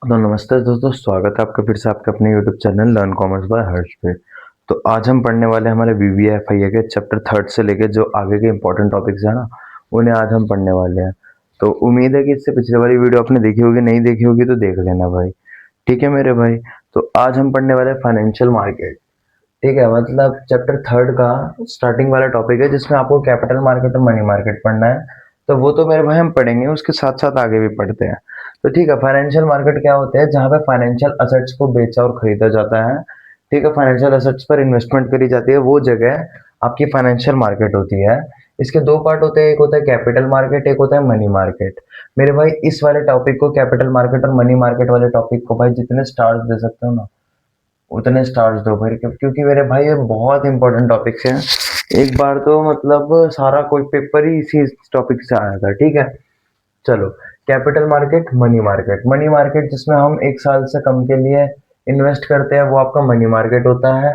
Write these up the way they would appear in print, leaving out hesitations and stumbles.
तो नमस्ते दोस्तों, स्वागत है आपका फिर से आपके अपने YouTube channel learn commerce by Harsh पे। तो आज हम पढ़ने वाले हैं हमारे वीवीएफआई के चैप्टर थर्ड से लेके जो आगे के इंपॉर्टेंट टॉपिक्स है ना, उन्हें आज हम पढ़ने वाले हैं। तो उम्मीद है कि इससे पिछले वाली वीडियो आपने देखी होगी, नहीं देखी होगी तो देख लेना भाई। ठीक है मेरे भाई। तो आज हम पढ़ने वाले हैं फाइनेंशियल मार्केट। ठीक है, मतलब चैप्टर थर्ड का स्टार्टिंग वाला टॉपिक है जिसमें आपको कैपिटल मार्केट और मनी मार्केट पढ़ना है। तो वो तो मेरे भाई हम पढ़ेंगे, उसके साथ साथ आगे भी पढ़ते हैं। तो ठीक है, फाइनेंशियल मार्केट क्या होता है? जहाँ पे फाइनेंशियल असेट्स को बेचा और खरीदा जाता है। ठीक है, फाइनेंशियल असेट्स पर इन्वेस्टमेंट करी जाती है, वो जगह आपकी फाइनेंशियल मार्केट होती है। इसके दो पार्ट होते हैं, एक होता है कैपिटल मार्केट, एक होता है मनी मार्केट। मेरे भाई इस वाले टॉपिक को, कैपिटल मार्केट और मनी मार्केट वाले टॉपिक को भाई जितने स्टार्स दे सकते हो ना उतने स्टार्स दो भाई, क्योंकि मेरे भाई ये बहुत इंपॉर्टेंट टॉपिक्स हैं। एक बार तो मतलब सारा कोई पेपर ही इसी टॉपिक से आया था। ठीक है, चलो। Capital market, money market. Money market जिसमें हम एक साल से कम के लिए इन्वेस्ट करते हैं, वो आपका मनी मार्केट होता है।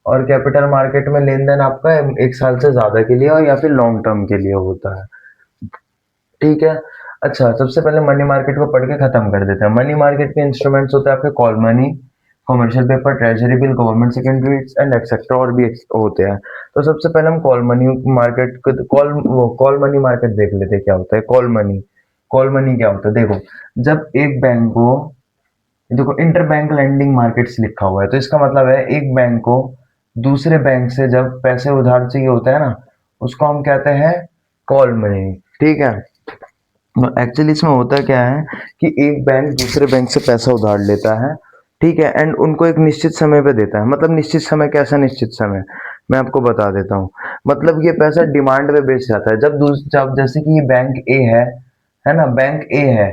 और कैपिटल मार्केट में लेन देन आपका एक साल से ज्यादा के लिए और या फिर लॉन्ग टर्म के लिए होता है। ठीक है। अच्छा, सबसे पहले मनी मार्केट को पढ़ के खत्म कर देते हैं। मनी मार्केट के इंस्ट्रूमेंट्स होते हैं आपके call money, commercial paper, treasury bill, government secondaries and etcetera, और भी होते हैं। तो सबसे पहले हम call money market call money market देख लेते हैं क्या होता है कॉल मनी। कॉल मनी क्या होता है? देखो, जब एक बैंक को, देखो इंटर बैंक लेंडिंग मार्केट्स लिखा हुआ है, तो इसका मतलब है एक बैंक को दूसरे बैंक से जब पैसे उधार चाहिए होता है ना, उसको हम कहते हैं कॉल मनी। ठीक है। एक्चुअली इसमें होता क्या है कि एक बैंक दूसरे बैंक से पैसा उधार लेता है। ठीक है, एंड उनको एक निश्चित समय पे देता है। मतलब निश्चित समय कैसा निश्चित समय, मैं आपको बता देता हूँ। मतलब ये पैसा डिमांड पे बेच जाता है। जब जैसे कि ये बैंक ए है ना, बैंक ए है।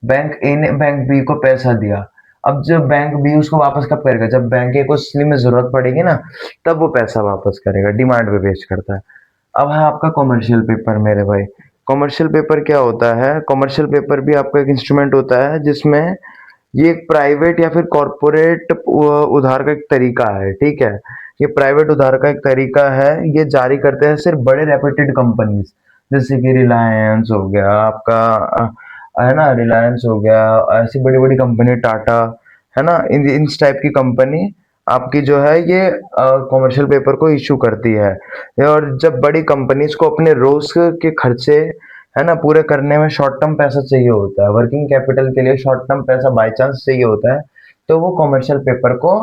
बैंक ए ने बैंक बी को पैसा दिया। अब जब बैंक बी उसको वापस कब करेगा? जब बैंक ए को असली में जरूरत पड़ेगी ना, तब वो पैसा वापस करेगा, डिमांड पे बेच करता है। अब है आपका कॉमर्शियल पेपर मेरे भाई। कॉमर्शियल पेपर क्या होता है? कॉमर्शियल पेपर भी आपका एक इंस्ट्रूमेंट होता है जिसमें ये एक प्राइवेट या फिर कॉरपोरेट उधार का एक तरीका है। ठीक है, ये प्राइवेट उधार का एक तरीका है। ये जारी करते हैं सिर्फ बड़े रेप्यूटेड कंपनीज, जैसे कि रिलायंस हो गया आपका, है ना, रिलायंस हो गया, ऐसी बड़ी बड़ी कंपनी, टाटा, है ना, इन टाइप की कंपनी आपकी जो है ये कॉमर्शियल पेपर को इशू करती है। और जब बड़ी कंपनीज को अपने रोज के खर्चे, है ना, पूरे करने में शॉर्ट टर्म पैसा चाहिए होता है, वर्किंग कैपिटल के लिए शॉर्ट टर्म पैसा बाय चांस चाहिए होता है, तो वो कॉमर्शियल पेपर को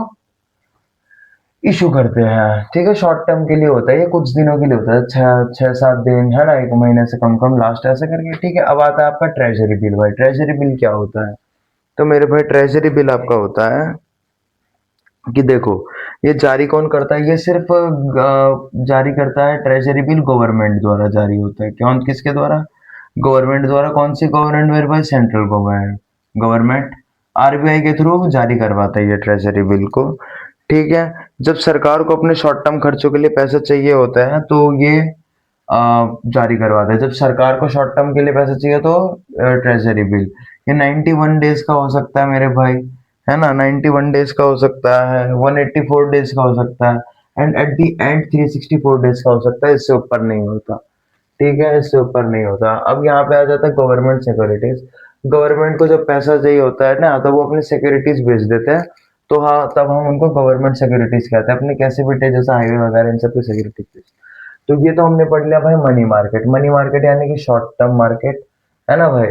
इशू करते हैं। ठीक है, शॉर्ट टर्म के लिए होता है, ये कुछ दिनों के लिए होता है, छह छह सात दिन, है ना, एक महीने से कम कम लास्ट ऐसे करके। ठीक है, अब आता है आपका ट्रेजरी बिल। भाई ट्रेजरी बिल क्या होता है? तो मेरे भाई ट्रेजरी बिल आपका होता है कि देखो, ये जारी कौन करता है? ये सिर्फ जारी करता है ट्रेजरी बिल, गवर्नमेंट द्वारा जारी होता है। कौन, किसके द्वारा? गवर्नमेंट द्वारा। कौन सी गवर्नमेंट मेरे भाई? Central government. गवर्नमेंट आरबीआई के थ्रू जारी करवाता है ये ट्रेजरी बिल को। ठीक है। जब सरकार को अपने शॉर्ट टर्म खर्चों के लिए पैसा चाहिए होता है तो ये जारी करवाता है। जब सरकार को शॉर्ट टर्म के लिए पैसा चाहिए तो ट्रेजरी बिल, ये 91 डेज का हो सकता है मेरे भाई, है ना, 91 डेज का हो सकता है, 184 डेज का हो सकता है, and at the and 364 days का हो सकता है। इससे ऊपर नहीं होता। ठीक है, इससे ऊपर नहीं होता। अब यहाँ पे आ जाता है गवर्नमेंट सिक्योरिटीज। गवर्नमेंट को जब पैसा चाहिए होता है ना, तो वो अपनी सिक्योरिटीज बेच देते हैं। तो हाँ, तब हम उनको गवर्नमेंट सिक्योरिटीज कहते हैं, अपने कैसे भी जैसे हाईवे वगैरह इन सब की सिक्योरिटीज। तो ये तो हमने पढ़ लिया भाई मनी मार्केट। मनी मार्केट यानी कि शॉर्ट टर्म मार्केट, है ना भाई,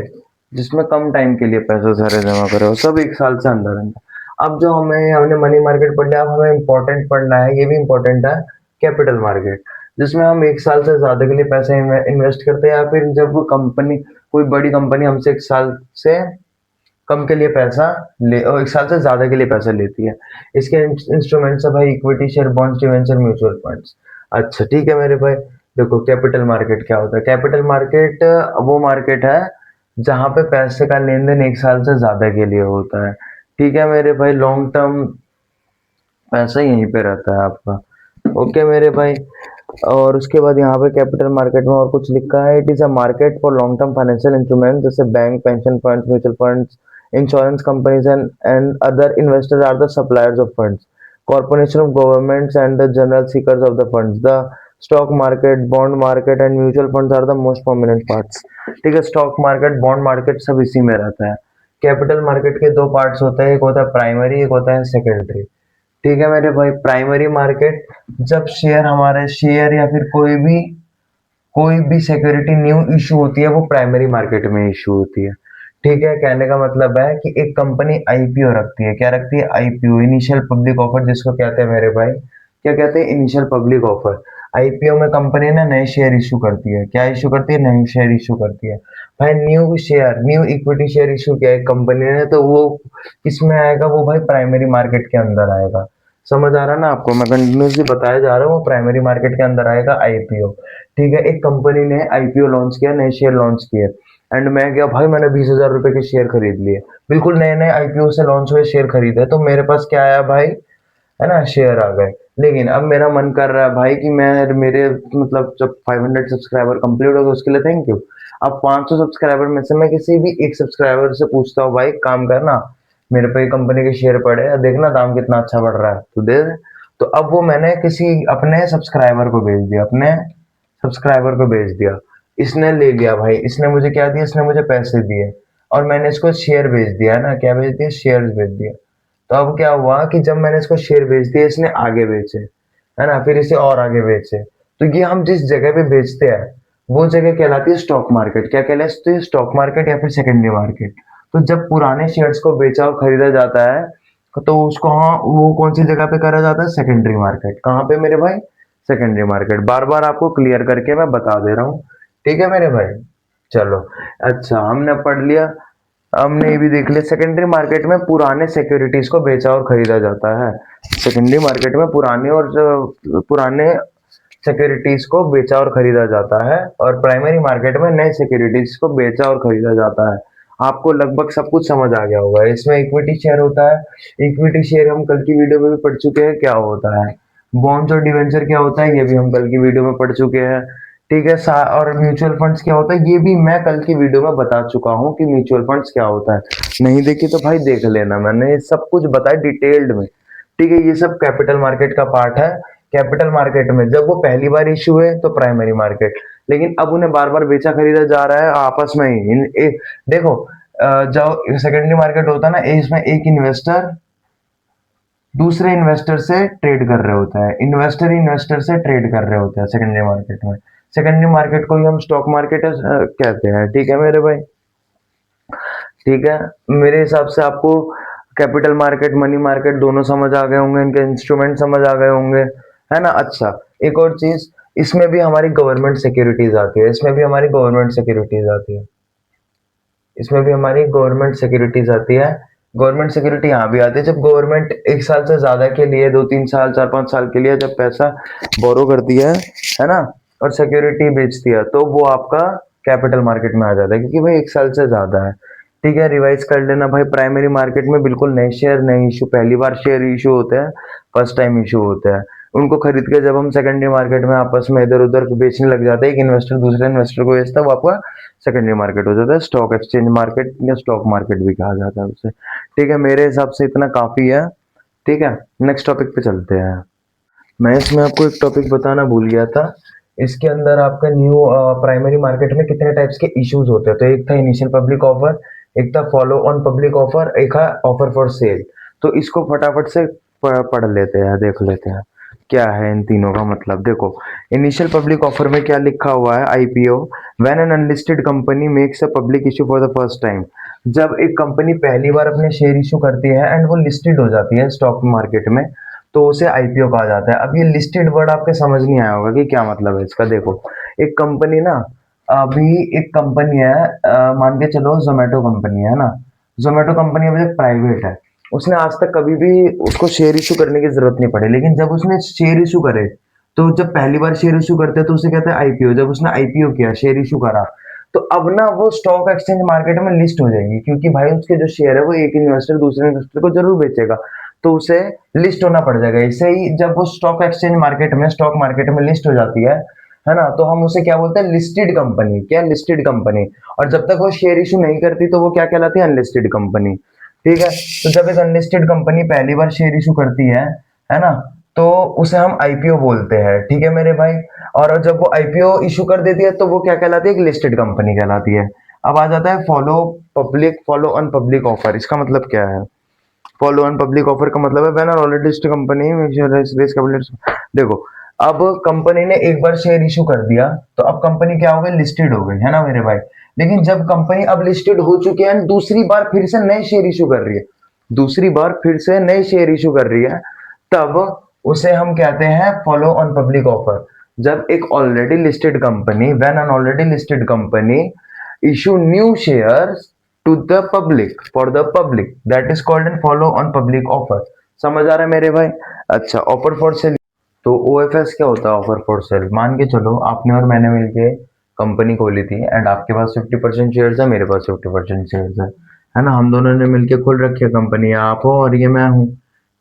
जिसमें कम टाइम के लिए पैसा सारे जमा करे हो, सब एक साल से अंदर अंदर। अब जो हमने मनी मार्केट पढ़ लिया, अब हमें इंपॉर्टेंट पढ़ना है, ये भी इंपॉर्टेंट है, कैपिटल मार्केट, जिसमें हम एक साल से ज्यादा के लिए पैसे इन्वेस्ट करते हैं, या फिर जब वो कंपनी, कोई बड़ी कंपनी हमसे एक साल से कम के लिए पैसा ले और एक साल से ज्यादा के लिए पैसा लेती है। इसके इंस्ट्रूमेंट्स है भाई equity, share, bonds, debenture, mutual funds. अच्छा ठीक है मेरे भाई। देखो कैपिटल मार्केट क्या होता है? कैपिटल मार्केट वो मार्केट है जहां पे पैसे का लेन देन एक साल से ज्यादा के लिए होता है। ठीक है मेरे भाई, लॉन्ग टर्म पैसा यहीं पे रहता है आपका। ओके मेरे भाई। और उसके बाद यहाँ पे कैपिटल मार्केट में और कुछ लिखा है, it is a market for long term financial instrument, जैसे bank, pension funds, mutual funds, insurance companies and other investors are the suppliers of funds, corporation of governments and the general seekers of the funds. The stock market, bond market and mutual funds are the most prominent parts. ठीक है, stock market, bond market सब इसी में रहता है। Capital market के दो parts होते हैं, एक होता है प्राइमरी, एक होता है सेकेंडरी। ठीक है मेरे भाई, प्राइमरी मार्केट जब शेयर हमारे शेयर या फिर कोई भी सिक्योरिटी न्यू इशू होती है वो प्राइमरी मार्केट में इशू होती है। ठीक है, कहने का मतलब है कि एक कंपनी आईपीओ रखती है। क्या रखती है? आईपीओ, इनिशियल पब्लिक ऑफर, जिसको कहते हैं मेरे भाई, क्या कहते हैं? Initial public offer. आईपीओ में कंपनी ना नए शेयर इशू करती है। क्या इशू करती है? नए शेयर इशू करती है। भाई new share, new equity share issue किया है कंपनी ने, तो वो किसमें आएगा? वो भाई प्राइमरी मार्केट के अंदर आएगा। समझ आ रहा है ना आपको? मैं कंटिन्यूसली बताया जा रहा हूँ, वो प्राइमरी मार्केट के अंदर आएगा आईपीओ। ठीक है, एक कंपनी ने आईपीओ लॉन्च किया, नए शेयर लॉन्च किए, एंड मैं गया भाई, मैंने 20,000 रुपए के शेयर खरीद लिए। बिल्कुल नए नए आईपीओ से लॉन्च हुए शेयर खरीदे, तो मेरे पास क्या आया भाई? है ना, शेयर आ गए। लेकिन अब मेरा मन कर रहा है भाई कि मैं मेरे मतलब जब 500 सब्सक्राइबर कंप्लीट हो गए उसके लिए थैंक यू। अब 500 सब्सक्राइबर में से मैं किसी भी एक सब्सक्राइबर से पूछता हूँ, भाई काम करना, मेरे पे कंपनी के शेयर पड़े हैं, देखना दाम कितना अच्छा बढ़ रहा है, तू दे दे। तो अब वो मैंने किसी अपने सब्सक्राइबर को भेज दिया, अपने सब्सक्राइबर को भेज दिया। इसने ले लिया भाई, इसने मुझे क्या दिया? इसने मुझे पैसे दिए, और मैंने इसको शेयर भेज दिया, है ना, क्या भेज दिया? शेयर्स भेज दिया। तो अब क्या हुआ कि जब मैंने इसको शेयर बेच दिए, इसने आगे बेचे, है ना, फिर इसे और आगे बेचे। तो ये हम जिस जगह पे बेचते हैं वो जगह कहलाती है स्टॉक मार्केट। क्या कहलाती है? स्टॉक मार्केट या फिर सेकेंडरी मार्केट। तो जब पुराने शेयर्स को बेचा और खरीदा जाता है तो उसको, हाँ, वो कौन सी जगह पे करा जाता है? Secondary market. कहाँ पे मेरे भाई? Secondary market. बार बार आपको क्लियर करके मैं बता दे रहा हूँ। ठीक है मेरे भाई, चलो। अच्छा, हमने पढ़ लिया। हमने ये भी देख लिया, सेकेंडरी मार्केट में पुराने सिक्योरिटीज को बेचा और खरीदा जाता है। सेकेंडरी मार्केट में पुराने सिक्योरिटीज को बेचा और खरीदा जाता है, और प्राइमरी मार्केट में नए सिक्योरिटीज को बेचा और खरीदा जाता है। आपको लगभग सब कुछ समझ आ गया होगा। इसमें इक्विटी शेयर होता है। इक्विटी शेयर हम कल की वीडियो में भी पढ़ चुके हैं क्या होता है। बॉन्ड्स और डिवेंचर क्या होता है, ये भी हम कल की वीडियो में पढ़ चुके हैं। ठीक है, और म्यूचुअल फंड्स क्या होता है, ये भी मैं कल की वीडियो में बता चुका हूँ कि म्यूचुअल फंड्स क्या होता है। नहीं देखी तो भाई देख लेना, मैंने ये सब कुछ बताया डिटेल्ड में। ठीक है, ये सब कैपिटल मार्केट का पार्ट है। कैपिटल मार्केट में जब वो पहली बार इश्यू हुए तो प्राइमरी मार्केट, लेकिन अब उन्हें बार बार बेचा खरीदा जा रहा है आपस में ही। देखो, जो सेकेंडरी मार्केट होता है ना, इसमें एक इन्वेस्टर दूसरे इन्वेस्टर से ट्रेड कर रहे होता है, इन्वेस्टर इन्वेस्टर से ट्रेड कर रहे होते हैं सेकेंडरी मार्केट में। सेकेंडरी मार्केट को ही हम स्टॉक मार्केट कहते हैं। ठीक है मेरे भाई, ठीक है। मेरे हिसाब से आपको कैपिटल मार्केट, मनी मार्केट दोनों समझ आ गए होंगे, इनके इंस्ट्रूमेंट समझ आ गए होंगे, है ना। अच्छा, एक और चीज, इसमें भी हमारी गवर्नमेंट सिक्योरिटीज आती है, इसमें भी हमारी गवर्नमेंट सिक्योरिटीज आती है, इसमें भी हमारी गवर्नमेंट सिक्योरिटीज आती है। गवर्नमेंट सिक्योरिटी यहाँ भी आती है जब गवर्नमेंट 1 साल से ज्यादा के लिए, 2-3 साल, 4-5 साल के लिए जब पैसा बोरो करती है ना, और सिक्योरिटी बेचती है, तो वो आपका कैपिटल मार्केट में आ जाता है, क्योंकि भाई 1 साल से ज्यादा है। ठीक है, रिवाइज कर लेना भाई। प्राइमरी मार्केट में बिल्कुल नए शेयर, नए इशू, पहली बार शेयर इशू होते हैं, फर्स्ट टाइम इशू होते हैं। उनको खरीद के जब हम सेकेंडरी मार्केट में आपस में इधर उधर बेचने लग जाते हैं, एक इन्वेस्टर दूसरे इन्वेस्टर को बेचता है, वो आपका सेकेंडरी मार्केट हो जाता है। स्टॉक एक्सचेंज मार्केट या स्टॉक मार्केट भी कहा जाता है उसे। ठीक है, मेरे हिसाब से इतना काफी है। ठीक है, नेक्स्ट टॉपिक पे चलते हैं। मैं इसमें आपको एक टॉपिक बताना भूल गया था। इसके अंदर आपका न्यू प्राइमरी मार्केट में कितने टाइप्स के इश्यूज होते हैं, तो एक था इनिशियल पब्लिक ऑफर, एक था फॉलो ऑन पब्लिक ऑफर, एक है ऑफर फॉर सेल। तो इसको फटाफट से पढ़ लेते हैं, देख लेते हैं क्या है इन तीनों का मतलब। देखो, इनिशियल पब्लिक ऑफर में क्या लिखा हुआ है? IPO, when an unlisted company makes a public issue for the first time. जब एक कंपनी पहली बार अपने शेयर इशू करती है एंड वो लिस्टेड हो जाती है स्टॉक मार्केट में, तो उसे आईपीओ कहा जाता है। अब ये लिस्टेड वर्ड आपके समझ नहीं आया होगा कि क्या मतलब है इसका। देखो, एक कंपनी ना, अभी एक कंपनी है, मान के चलो जोमेटो कंपनी है ना। जोमेटो कंपनी अभी तक प्राइवेट है, उसने आज तक कभी भी उसको शेयर इशू करने की जरूरत नहीं पड़ी। लेकिन जब उसने शेयर इशू करे, तो जब पहली बार शेयर इशू करते हैं तो उसे कहते हैं आईपीओ। जब उसने आईपीओ किया, शेयर इशू करा, तो अब ना वो स्टॉक एक्सचेंज मार्केट में लिस्ट हो जाएगी, क्योंकि भाई उसके जो शेयर है वो एक इन्वेस्टर दूसरे इन्वेस्टर को जरूर बेचेगा, तो उसे लिस्ट होना पड़ जाएगा। इससे ही जब वो स्टॉक मार्केट में लिस्ट हो जाती है ना, तो हम उसे क्या बोलते हैं? Listed company. क्या? Listed company. और जब तक वो शेयर इशू नहीं करती तो वो क्या कहलाती है? Unlisted company. ठीक है, तो जब एक अनलिस्टेड कंपनी पहली बार शेयर इशू करती है ना, तो उसे हम आईपीओ बोलते हैं। ठीक है मेरे भाई, और जब वो आईपीओ इशू कर देती है तो वो क्या कहलाती है? एक लिस्टेड कंपनी कहलाती है। अब आ जाता है फॉलो ऑन पब्लिक ऑफर। इसका मतलब क्या है? फॉलो ऑन पब्लिक ऑफर का मतलब है when already listed company raise capital. देखो, अब कंपनी ने एक बार शेयर इशू कर दिया तो अब कंपनी क्या हो गई? लिस्टेड हो गई, है ना मेरे भाई। लेकिन जब कंपनी अब लिस्टेड हो चुकी है, दूसरी बार फिर से नए शेयर इशू कर रही है, दूसरी बार फिर से नए शेयर इशू कर रही है, तब उसे हम कहते हैं फॉलो ऑन पब्लिक ऑफर। जब एक ऑलरेडी listed company, when an already listed company issue new shares to the public, for the public, that is called an follow on public offer. समझ आ रहा है मेरे भाई? अच्छा, ऑफर फॉर सेल। तो ओएफएस क्या होता है? Offer for sale. मान के चलो आपने और मैंने मिलके कंपनी खोली थी एंड आपके पास 50% शेयर्स है, मेरे पास 50% शेयर्स है ना। हम दोनों ने मिलके खोल रखी है कंपनी, आप हो और ये मैं हूँ।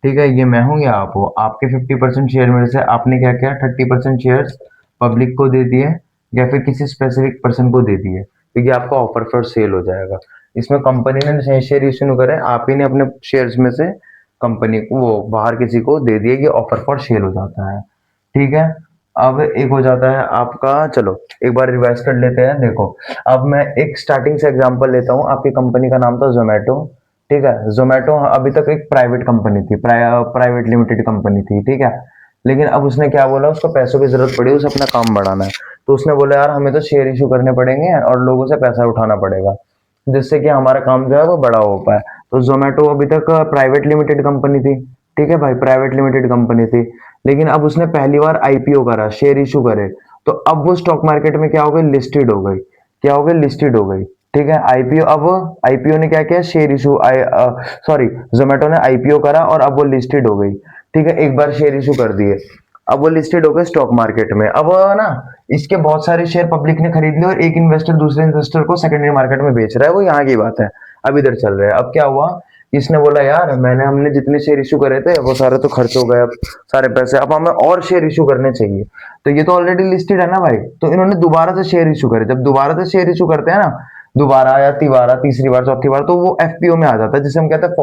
ठीक है, ये मैं हूँ या आप हो। आपके 50% शेयर मेरे से आपने क्या किया? 30% शेयर्स पब्लिक को दे दिए या फिर किसी स्पेसिफिक पर्सन को दे दिए, तो ये आपका ऑफर फॉर सेल हो जाएगा। इसमें कंपनी ने शेयर इश्यू नहीं करे, आप ही ने अपने शेयर्स में से कंपनी को, वो बाहर किसी को दे दिए, ये ऑफर फॉर सेल हो जाता है। ठीक है। अब एक हो जाता है आपका, चलो एक बार रिवाइज कर लेते हैं। देखो, अब मैं एक स्टार्टिंग से एग्जांपल लेता हूँ। आपकी कंपनी का नाम था जोमेटो। ठीक है, जोमेटो अभी तक एक प्राइवेट कंपनी थी, प्राइवेट लिमिटेड कंपनी थी। ठीक है, लेकिन अब उसने क्या बोला? उसको पैसों की जरूरत पड़ी, उसे अपना काम बढ़ाना है। तो उसने बोला यार हमें तो शेयर इशू करने पड़ेंगे और लोगों से पैसा उठाना पड़ेगा, जिससे कि हमारा काम जो है वो बड़ा हो पाए। तो जोमेटो अभी तक प्राइवेट लिमिटेड कंपनी थी। ठीक है भाई, प्राइवेट लिमिटेड कंपनी थी। लेकिन अब उसने पहली बार आईपीओ करा, शेयर इशू करे, तो अब वो स्टॉक मार्केट में क्या हो गई? लिस्टेड हो गई। क्या हो गई? लिस्टेड हो गई। ठीक है, आईपीओ, अब आईपीओ ने क्या किया? शेयर इशू, सॉरी, जोमेटो ने आईपीओ करा और अब वो लिस्टेड हो गई। ठीक है, एक बार शेयर इशू कर दिए, अब वो लिस्टेड हो गए स्टॉक मार्केट में। अब ना इसके बहुत सारे शेयर पब्लिक ने खरीद लिए और एक इन्वेस्टर दूसरे इन्वेस्टर को सेकेंडरी मार्केट में बेच रहा है, वो यहाँ की बात है। अब इधर चल रहा है। अब क्या हुआ? इसने बोला यार हमने जितने शेयर इशू करे थे वो सारे तो खर्च हो गए, अब सारे पैसे, अब हमें और शेयर इशू करने चाहिए। तो ये तो ऑलरेडी लिस्टेड है ना भाई, तो इन्होंने दोबारा से शेयर इशू करे। जब दोबारा से शेयर इशू करते हैं ना, दोबारा या तिबारा, तीसरी बार, चौथी बार, तो वो एफपीओ में आ जाता है, जिसे हम कहते हैं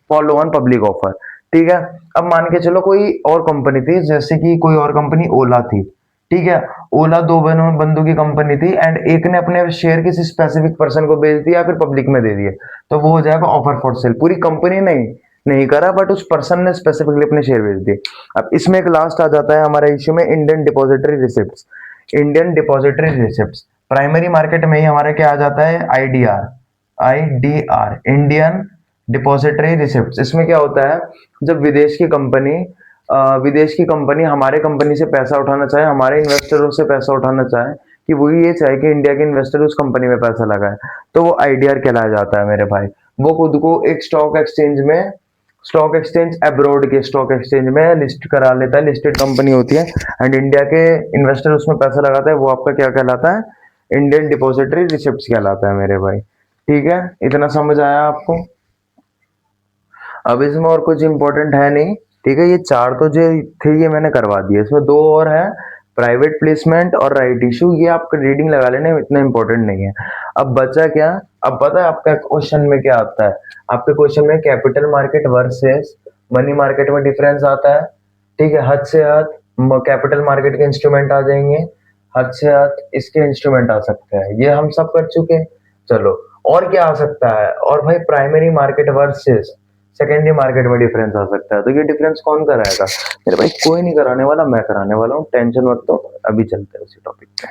फॉलो ऑन पब्लिक ऑफर। ठीक है। अब मान के चलो कोई और कंपनी थी, जैसे कि कोई और कंपनी ओला थी। ठीक है, ओला दो बंदों की कंपनी थी एंड एक ने अपने शेयर किसी स्पेसिफिक पर्सन को बेच दिया या फिर पब्लिक में दे दिए, तो वो हो जाएगा ऑफर फॉर सेल। पूरी कंपनी नहीं नहीं करा, बट उस पर्सन ने स्पेसिफिकली अपने शेयर बेच दिए। अब इसमें एक लास्ट आ जाता है हमारे इश्यू में, Indian depository receipt. Indian depository receipt primary market में ही हमारा क्या आ जाता है? IDR. IDR, Indian depository receipt. इसमें क्या होता है? जब विदेश की कंपनी हमारे कंपनी से पैसा उठाना चाहे, हमारे इन्वेस्टरों से पैसा उठाना चाहे, कि वो ये चाहे कि इंडिया के इन्वेस्टर उस कंपनी में पैसा लगाए, तो वो आईडीआर कहलाया जाता है मेरे भाई। वो खुद को एक स्टॉक एक्सचेंज अब्रॉड के स्टॉक एक्सचेंज में लिस्ट करा लेता है, लिस्टेड कंपनी होती है एंड इंडिया के इन्वेस्टर उसमें पैसा लगाता है, वो आपका क्या कहलाता है? इंडियन डिपॉजिटरी रिसिप्ट कहलाता है मेरे भाई। ठीक है, इतना समझ आया आपको? अब इसमें और कुछ इंपॉर्टेंट है नहीं। ठीक है, ये चार तो जो थे ये मैंने करवा दिए, इसमें दो और है, प्राइवेट प्लेसमेंट और राइट इशू। ये आपका रीडिंग लगा लेना, इतना इंपॉर्टेंट नहीं है। अब बचा क्या? अब पता है आपका क्वेश्चन में क्या आता है? आपके क्वेश्चन में capital market versus money market में डिफरेंस आता है। ठीक है, हद से हद कैपिटल मार्केट के इंस्ट्रूमेंट आ जाएंगे, हद से हद इसके इंस्ट्रूमेंट आ सकते हैं, ये हम सब कर चुके हैं। चलो, और क्या आ सकता है? और भाई primary market versus secondary market में डिफरेंस आ सकता है। तो ये डिफरेंस कौन कराएगा? मेरे भाई कोई नहीं कराने वाला, मैं कराने वाला हूँ, टेंशन मत लो। अभी चलते हैं उसी टॉपिक पे।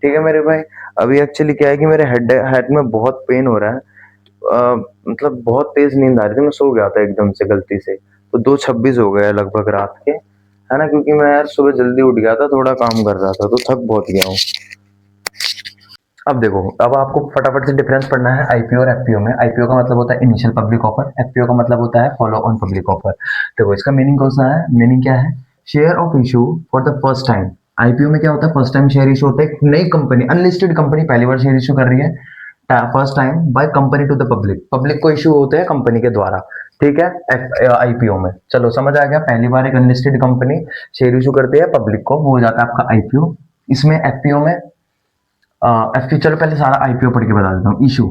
ठीक है मेरे भाई, अभी एक्चुअली क्या है कि मेरे हेड में बहुत पेन हो रहा है। मतलब बहुत तेज नींद आ रही थी, मैं सो गया था एकदम से गलती से, तो 2:26 हो गए लगभग रात के, है ना, क्योंकि मैं यार सुबह जल्दी उठ गया था, थोड़ा काम कर रहा था, तो थक बहुत गया हूँ। अब देखो, अब आपको फटाफट से डिफरेंस पढ़ना है आईपीओ और एफपीओ में। आईपीओ का मतलब होता है इनिशियल पब्लिक ऑफर, एफपीओ का मतलब होता है फॉलो ऑन पब्लिक ऑफर। देखो इसका मीनिंग कौन सा है? मीनिंग क्या है? Share of issue for the first time. IPO में क्या होता है? फर्स्ट टाइम शेयर इशू होता है, एक नई कंपनी, अनलिस्टेड कंपनी पहली बार शेयर इशू कर रही है first time by company to the public. Public को इशू होते हैं कंपनी के द्वारा। ठीक है, आईपीओ में चलो समझ आ गया, पहली बार एक अनलिस्टेड कंपनी शेयर इशू करती है पब्लिक को, वो हो जाता है आपका आईपीओ। इसमें एफपीओ में एफपी, चलो पहले सारा आईपीओ पढ़ के बता देता हूँ। Issue,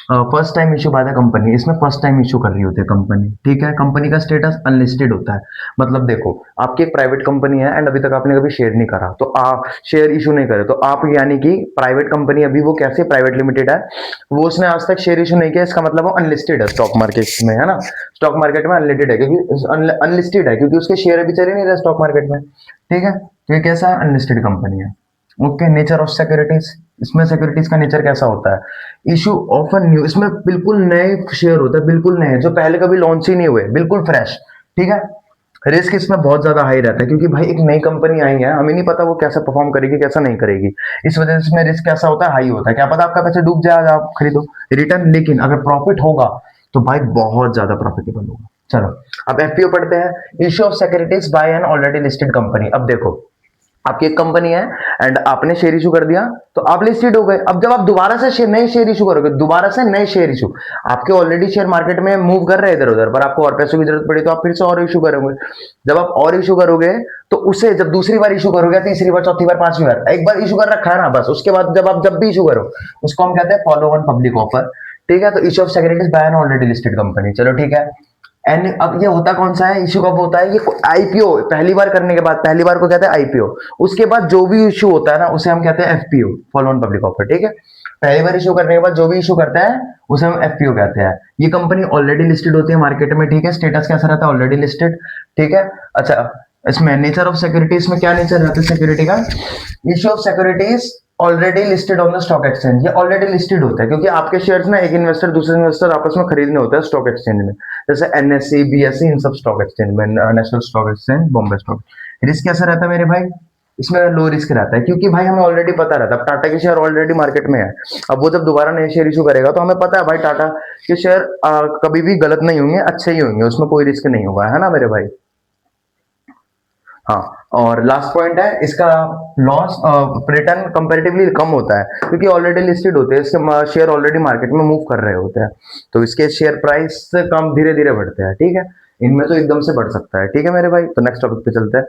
first time issue by the company, इसमें फर्स्ट टाइम इशू कर रही होती है कंपनी, ठीक है। कंपनी का स्टेटस अनलिस्टेड होता है, मतलब देखो आपकी एक प्राइवेट कंपनी है एंड अभी तक आपने कभी शेयर नहीं करा, तो आप शेयर इशू नहीं करे, तो आप यानी कि प्राइवेट कंपनी, अभी वो कैसे प्राइवेट लिमिटेड है, वो उसने आज तक शेयर इशू नहीं किया, इसका मतलब वो अनलिस्टेड है स्टॉक मार्केट में, है ना। स्टॉक मार्केट में अनलिस्टेड है, क्योंकि अनलिस्टेड है क्योंकि उसके शेयर अभी चले नहीं रहे स्टॉक मार्केट में, ठीक है। तो ये कैसा अनलिस्टेड कंपनी है। ओके, नेचर ऑफ सिक्योरिटीज, इसमें सिक्योरिटीज का नेचर कैसा होता है, इशू ऑफ न्यू, इसमें बिल्कुल नए शेयर होता है, बिल्कुल नए जो पहले कभी लॉन्च ही नहीं हुए, बिल्कुल फ्रेश, ठीक है। रिस्क इसमें बहुत ज्यादा हाई रहता है क्योंकि भाई एक नई कंपनी आई है, हमें नहीं पता वो कैसा परफॉर्म करेगी कैसा नहीं करेगी, इस वजह से इसमें रिस्क कैसा होता है, हाई होता है। क्या पता आपका पैसे डूब जाए आप खरीदो रिटर्न, लेकिन अगर प्रॉफिट होगा तो भाई बहुत ज्यादा प्रॉफिटेबल होगा। चलो अब एफपीओ पढ़ते हैं, issue of securities by an already listed company. अब देखो आपकी एक कंपनी है एंड आपने शेयर इशू कर दिया तो आप लिस्टेड हो गए। अब जब आप दोबारा से शेयर नए शेयर इशू करोगे, दोबारा से नए शेयर इशू, आपके ऑलरेडी शेयर मार्केट में मूव कर रहे हैं इधर उधर, पर आपको और पैसों की जरूरत पड़ी तो आप फिर से और इशू करोगे। जब आप और इशू करोगे तो उसे जब दूसरी बार इशू करोगे, तीसरी बार, चौथी बार, पांचवी बार, एक बार इशू कर रखा है ना बस, उसके बाद जब आप जब भी इशू करो उसको हम कहते हैं फॉलो ऑन पब्लिक ऑफर, ठीक है। तो issue of securities by an already listed company, चलो ठीक है। एंड अब ये होता कौन सा है, इशू कब होता है, ये आईपीओ पहली बार करने के बाद, पहली बार को कहते हैं आईपीओ, उसके बाद जो भी इशू होता है ना उसे हम कहते हैं FPO, follow on public offer, ठीक है। पहली बार इशू करने के बाद जो भी इशू करता है उसे हम एफपीओ कहते हैं। ये कंपनी ऑलरेडी लिस्टेड होती है मार्केट में, ठीक है। स्टेटस कैसा रहता है, ऑलरेडी लिस्टेड, ठीक है। अच्छा, इसमें नेचर ऑफ सिक्योरिटीज में क्या नेचर रहता है सिक्योरिटी का, issue of securities already listed on the stock exchange, ये ऑलरेडी लिस्टेड होता है क्योंकि आपके शेयर्स ना एक इन्वेस्टर दूसरे इन्वेस्टर आपस में खरीदने होते हैं स्टॉक एक्सचेंज में, जैसे एनएससी, बीएससी, इन सब स्टॉक एक्सचेंज में, national stock exchange, Bombay stock. Risk कैसा रहता है मेरे भाई, इसमें लो रिस्क रहता है क्योंकि भाई हमें ऑलरेडी पता रहता है, अब टाटा के शेयर ऑलरेडी मार्केट में है, अब वो जब दोबारा नए शेयर इशू करेगा तो हमें पता है भाई टाटा के शेयर कभी भी गलत नहीं होंगे, अच्छे ही होंगे, उसमें कोई रिस्क नहीं होगा, है ना मेरे भाई। हाँ, और लास्ट पॉइंट है इसका, लॉस रिटर्न कंपैरेटिवली कम होता है क्योंकि ऑलरेडी लिस्टेड होते हैं, इसके शेयर ऑलरेडी मार्केट में मूव कर रहे होते हैं, तो इसके शेयर प्राइस कम धीरे धीरे बढ़ते हैं, ठीक है। इनमें तो एकदम से बढ़ सकता है, ठीक है मेरे भाई। तो नेक्स्ट टॉपिक पे चलते हैं।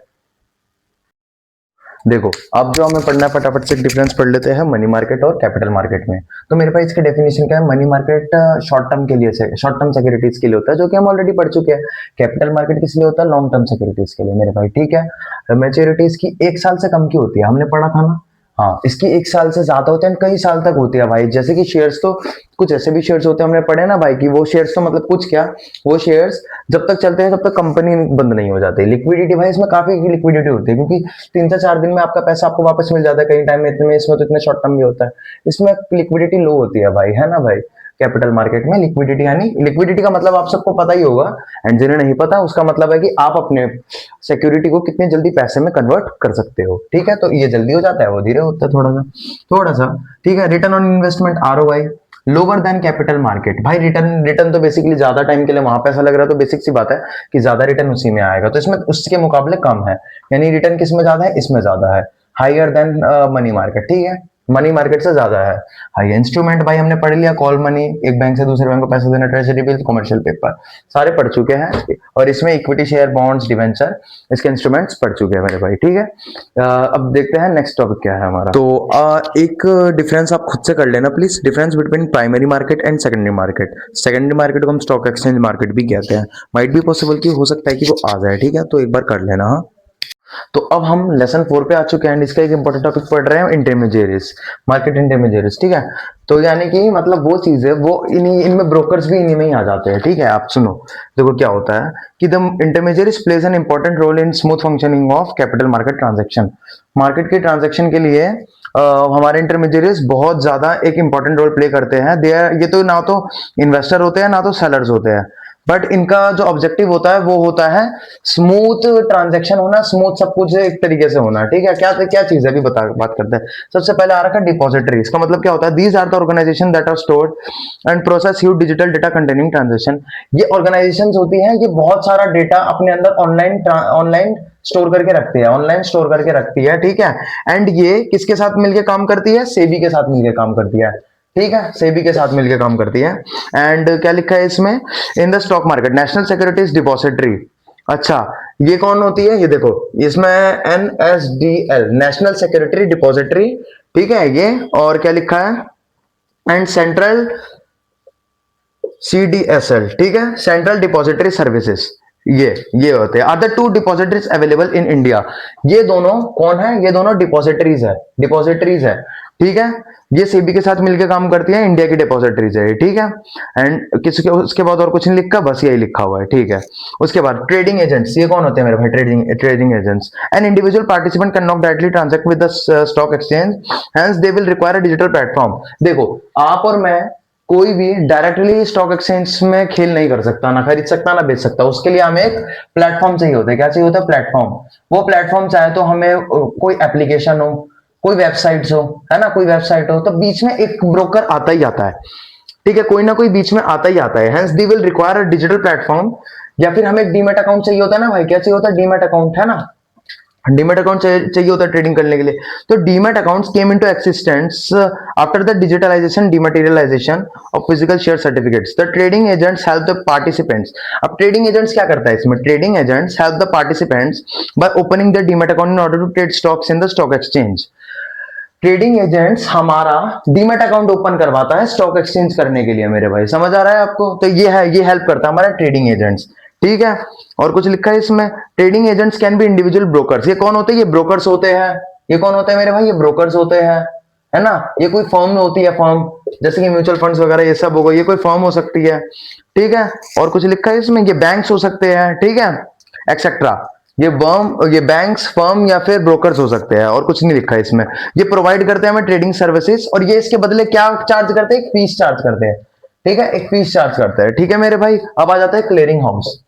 देखो अब जो हमें पढ़ना है फटाफट से डिफरेंस पढ़ लेते हैं मनी मार्केट और कैपिटल मार्केट में। तो मेरे पास इसके डेफिनेशन क्या है, मनी मार्केट शॉर्ट टर्म के लिए, शॉर्ट टर्म सिक्योरिटीज के लिए होता है जो कि हम ऑलरेडी पढ़ चुके हैं। कैपिटल मार्केट किस लिए होता है, लॉन्ग टर्म सिक्योरिटीज के लिए मेरे भाई, ठीक है। मैच्योरिटीज की एक साल से कम की होती है, हमने पढ़ा था ना। हाँ, इसकी एक साल से ज्यादा होते हैं, कई साल तक होती है भाई। जैसे कि शेयर्स, तो कुछ ऐसे भी शेयर्स होते हैं हमने पढ़े ना भाई कि वो शेयर्स तो मतलब कुछ क्या, वो शेयर्स जब तक चलते हैं तब तक कंपनी बंद नहीं हो जाती। लिक्विडिटी भाई इसमें काफी लिक्विडिटी होती है क्योंकि 3 से 4 दिन में आपका पैसा आपको वापस मिल जाता है, कई टाइम में इतने में, इसमें तो इतने शॉर्ट टर्म भी होता है, इसमें लिक्विडिटी लो होती है भाई, है ना भाई। कैपिटल मार्केट में लिक्विडिटी, यानी लिक्विडिटी का मतलब आप सबको पता ही होगा, एंड जिन्हें नहीं पता उसका मतलब है कि आप अपने सिक्योरिटी को कितने जल्दी पैसे में कन्वर्ट कर सकते हो, ठीक है। तो ये जल्दी हो जाता है, वो धीरे होता है थोड़ा सा, ठीक है। Return on investment ROI lower than capital market, भाई रिटर्न रिटर्न तो बेसिकली ज्यादा टाइम के लिए वहां पैसा लग रहा है तो बेसिक सी बात है कि ज्यादा रिटर्न उसी में आएगा, तो इसमें उसके मुकाबले कम है, यानी रिटर्न किस में ज्यादा है, इसमें ज्यादा है, हायर देन मनी मार्केट, ठीक है। मनी मार्केट से ज्यादा है हाई। इंस्ट्रूमेंट भाई हमने पढ़ लिया, कॉल मनी, एक बैंक से दूसरे बैंक को पैसा देना, ट्रेजरी बिल, कमर्शियल पेपर, सारे पढ़ चुके हैं। और इसमें इक्विटी शेयर, बॉन्ड्स, डिवेंचर, इसके इंस्ट्रूमेंट्स पढ़ चुके हैं मेरे भाई, ठीक है। अब देखते हैं नेक्स्ट टॉपिक क्या है हमारा। तो एक डिफरेंस आप खुद से कर लेना please, difference between primary market and secondary market. Secondary market को हम स्टॉक एक्सचेंज मार्केट भी कहते हैं, माइट भी पॉसिबल कि हो सकता है कि वो आ जाए, ठीक है। तो एक बार कर लेना। हाँ, तो अब हम लेसन 4 पे आ चुके हैं, इसका एक इंपॉर्टेंट टॉपिक पढ़ रहे हैं, इंटरमीडिएरीज, मार्केट इंटरमीडिएरीज, ठीक है। तो यानी कि मतलब वो चीज है, वो इन्हीं इनमें ब्रोकर्स भी इन्हीं में ही आ जाते हैं, ठीक है। आप सुनो, देखो क्या होता है कि the intermediaries plays an important role in smooth functioning of capital market transaction. Market के ट्रांजेक्शन के लिए हमारे इंटरमीडिएरीज बहुत ज्यादा एक इंपॉर्टेंट रोल प्ले करते हैं। दे ये तो ना तो इन्वेस्टर होते हैं ना तो सेलर्स होते हैं, बट इनका जो ऑब्जेक्टिव होता है वो होता है स्मूथ ट्रांजैक्शन होना, स्मूथ सब कुछ एक तरीके से होना, ठीक है। क्या क्या चीज है अभी बात करते हैं। सबसे पहले आ रखा है डिपॉजिटरी, इसका मतलब क्या होता है, these are the organisation that are stored and process huge digital data containing transaction. ये ऑर्गेनाइजेशन होती हैं, ये बहुत सारा डेटा अपने अंदर ऑनलाइन स्टोर करके रखती है, ऑनलाइन स्टोर करके रखती है, ठीक है। एंड ये किसके साथ मिलकर काम करती है, सेबी के साथ मिलकर काम करती है, ठीक है, सेबी के साथ मिलकर काम करती है। एंड क्या लिखा है इसमें, इन the stock market national securities depository. अच्छा, ये कौन होती है, ये देखो इसमें NSDL, नेशनल सिक्योरिटी डिपॉजिटरी, ठीक है ये। और क्या लिखा है, एंड सेंट्रल CDSL, ठीक है, सेंट्रल डिपॉजिटरी सर्विसेज, ये होते हैं। Are the two depositories available in India. ये दोनों कौन है? ये दोनों डिपॉजिटरीज है, ठीक है। ये सेबी के साथ मिलकर काम करती है, इंडिया की डिपॉजिटरीज है, ठीक है। एंड किसके उसके बाद और कुछ नहीं लिखा, बस यही लिखा हुआ है, ठीक है। उसके बाद ट्रेडिंग एजेंट्स, ये कौन होते हैं मेरे भाई? Trading agents. An individual participant can not directly transact with the stock exchange, hence they will require a digital platform. देखो, आप और मैं कोई भी डायरेक्टली स्टॉक एक्सचेंज में खेल नहीं कर सकता, ना खरीद सकता ना बेच सकता। उसके लिए हमें एक प्लेटफॉर्म चाहिए होता है। क्या चाहिए होता है? प्लेटफॉर्म। वो प्लेटफॉर्म चाहे तो हमें कोई एप्लीकेशन हो, कोई वेबसाइट हो, है ना, कोई वेबसाइट हो, तो बीच में एक ब्रोकर आता ही आता है, ठीक है, कोई ना कोई बीच में आता ही आता है। Hence they will require a digital platform. या फिर हमें एक डीमेट अकाउंट चाहिए होता है ना भाई, क्या चाहिए होता है? डीमेट अकाउंट, है ना। डीमेट अकाउंट चाहिए होता है ट्रेडिंग करने के लिए। तो demat accounts came into existence after the digitalisation dematerialisation of physical share certificates. The trading agents help the participants. अब ट्रेडिंग एजेंट्स क्या करता है इसमें? Trading agents help the participants by opening the demat account in order to trade stocks in the stock exchange. Trading agents हमारा demat account open करवाता है stock exchange करने के लिए, मेरे भाई समझ आ रहा है आपको? तो ये है, ये हेल्प करता है हमारा ट्रेडिंग एजेंट्स, ठीक है। और कुछ लिखा है इसमें, trading agents can be individual brokers. ये कौन होते हैं? ये ब्रोकर्स होते हैं। ये कौन होते हैं मेरे भाई? ये ब्रोकर्स होते हैं, है ना। ये कोई फर्म होती है, फर्म जैसे कि म्यूचुअल फंड्स वगैरह ये सब होगा, ये कोई फर्म हो सकती है, ठीक है। और कुछ लिखा है इसमें, ये बैंक्स हो सकते हैं, ठीक है, एक्सेट्रा। ये बैंक्स, फर्म या फिर ब्रोकर्स हो सकते हैं। और कुछ नहीं लिखा है इसमें। ये प्रोवाइड करते हैं हमें ट्रेडिंग सर्विसेज, और ये इसके बदले क्या चार्ज करते हैं? एक फीस चार्ज करते हैं, ठीक है, एक फीस चार्ज करते हैं, ठीक है मेरे भाई। अब आ जाता है क्लियरिंग हाउस।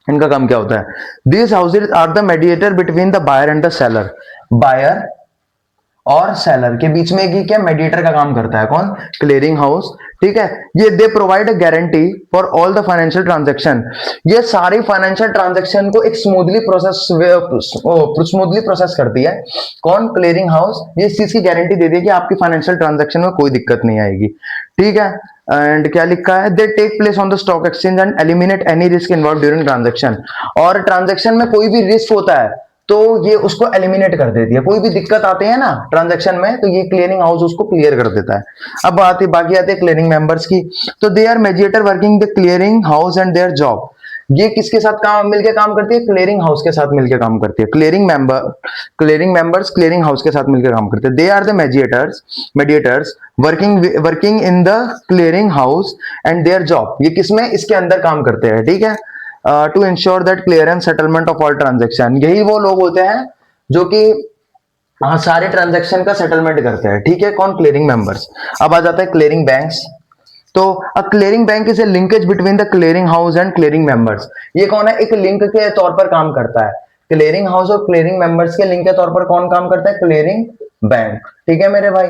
इनका काम क्या होता है? These houses are the mediator between the buyer and the seller. Buyer और सेलर के बीच में ये क्या मेडिएटर का काम करता है? कौन? क्लियरिंग हाउस, ठीक है। ये they provide a guarantee for all the financial transaction. ये सारी फाइनेंशियल ट्रांजैक्शन को एक स्मूथली प्रोसेस करती है। कौन? Clearing house. ये इस चीज की गारंटी दे दी कि आपकी फाइनेंशियल ट्रांजैक्शन में कोई दिक्कत नहीं आएगी, ठीक है। एंड क्या लिखा है? They take place on the stock exchange and eliminate any risk involve during transaction. और ट्रांजैक्शन में कोई भी रिस्क होता है तो ये उसको एलिमिनेट कर देती है। कोई भी दिक्कत आते हैं ना ट्रांजैक्शन में, तो ये क्लियरिंग हाउस उसको क्लियर कर देता है। अब बाकी आती है क्लियरिंग मेंबर्स की। तो they are mediator working the clearing house and their job. ये किसके साथ काम मिलकर काम करती है? क्लियरिंग हाउस के साथ मिलकर काम करती है। क्लियरिंग मेंबर्स क्लियरिंग हाउस के साथ मिलकर काम करते हैं। They are the mediators working in the clearing house and their job. ये किसमें? इसके अंदर काम करते हैं, ठीक है। To ensure that clearance settlement of all transaction. यही वो लोग होते हैं जो कि हाँ सारे ट्रांजेक्शन का सेटलमेंट करते हैं, ठीक है। कौन? Clearing members. अब आ जाता है क्लियरिंग बैंक्स। तो अ clearing bank is a linkage between the clearing house and clearing members. ये कौन है? एक लिंक के तौर पर काम करता है। क्लियरिंग हाउस और क्लियरिंग मेंबर्स के लिंक के तौर पर कौन काम करता है? क्लियरिंग बैंक, ठीक है मेरे भाई।